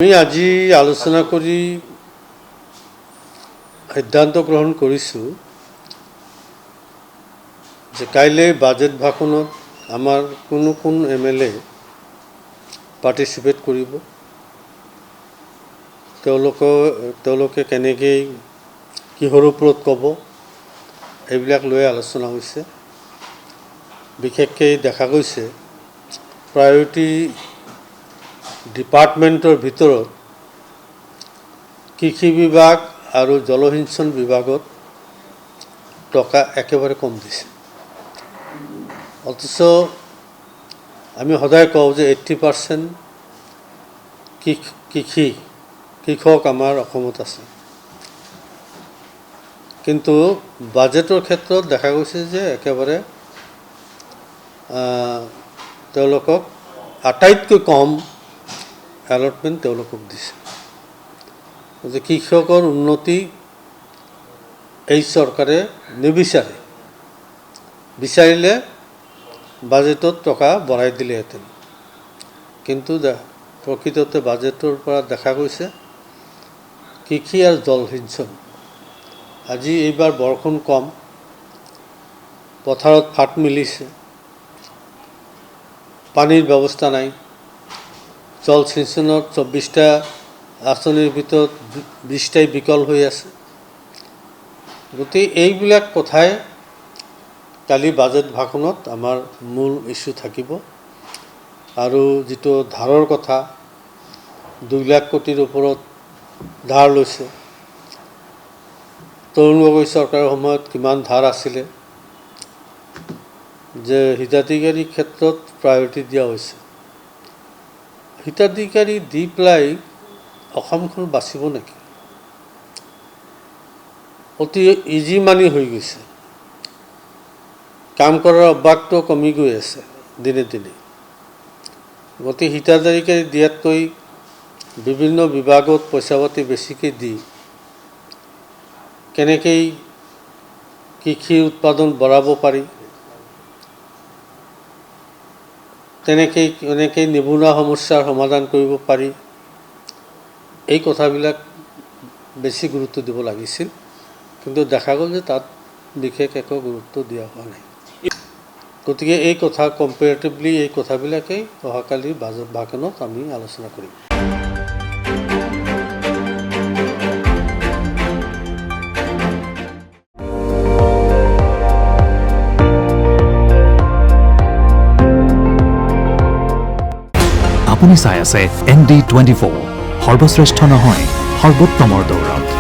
আমি আজি আলোচনা কৰি সিদ্ধান্ত গ্ৰহণ কৰিছোঁ যে কাইলৈ বাজেট ভাষণত আমাৰ কোন MLA পাৰ্টিচিপেট কৰিব, তেওঁলোকে কেনেকৈ কিহৰ ওপৰত ক'ব, এইবিলাক লৈ আলোচনা হৈছে। বিশেষকৈ দেখা গৈছে প্ৰায়ৰিটি ডিপাৰ্টমেণ্টৰ ভিতৰত কৃষি বিভাগ আৰু জলসিঞ্চন বিভাগত টকা একেবাৰে কম দিছে। অথচ আমি সদায় কওঁ যে 80% কৃষক আমাৰ অসমত আছে, কিন্তু বাজেটৰ ক্ষেত্ৰত দেখা গৈছে যে একেবাৰে তেওঁলোকক আটাইতকৈ কম এলটমেণ্ট তেওঁলোকক দিছে। যে কৃষকৰ উন্নতি এই চৰকাৰে নিবিচাৰে, বিচাৰিলে বাজেটত টকা বঢ়াই দিলেহেঁতেন, কিন্তু প্ৰকৃততে বাজেটৰ পৰা দেখা গৈছে কৃষি আৰু জলসিঞ্চন। আজি এইবাৰ বৰষুণ কম, পথাৰত ফাট মিলিছে, পানীৰ ব্যৱস্থা নাই। জলসিঞ্চনত 24টা আঁচনিৰ ভিতৰত 20টাই বিকল হৈ আছে। গতিকে এইবিলাক কথাই কালি বাজেট ভাষণত আমাৰ মূল ইছ্যু থাকিব। আৰু যিটো ধাৰৰ কথা, 2 লাখ কোটিৰ ওপৰত ধাৰ লৈছে। তৰুণ গগৈ চৰকাৰৰ সময়ত কিমান ধাৰ আছিলে, যে হিতাধিকাৰীৰ ক্ষেত্ৰত প্ৰায়ৰিটি দিয়া হৈছে। হিতাধিকাৰী দি পেলাই অসমখন বাচিব নেকি? অতি ইজি মানি হৈ গৈছে, কাম কৰাৰ অভ্যাসটো কমি গৈ আছে দিনে দিনে। গতিকে হিতাধিকাৰী দিয়াতকৈ বিভিন্ন বিভাগত পইচা পাতি বেছিকৈ দি কেনেকৈ কৃষি উৎপাদন বঢ়াব পাৰি, কেনেকৈ নিবনুৱা সমস্যাৰ সমাধান কৰিব পাৰি, এই কথাবিলাক বেছি গুৰুত্ব দিব লাগিছিল। কিন্তু দেখা গ'ল যে তাত বিশেষ একো গুৰুত্ব দিয়া হোৱা নাই। গতিকে এই কথা কম্পেৰেটিভলি এই কথাবিলাকেই অহাকালিৰ বাজেট ভাষণত আমি আলোচনা কৰিম। আপুনি চাই আছে ND24, সৰ্বশ্ৰেষ্ঠ নহয় সৰ্বোত্তমৰ দৌৰত।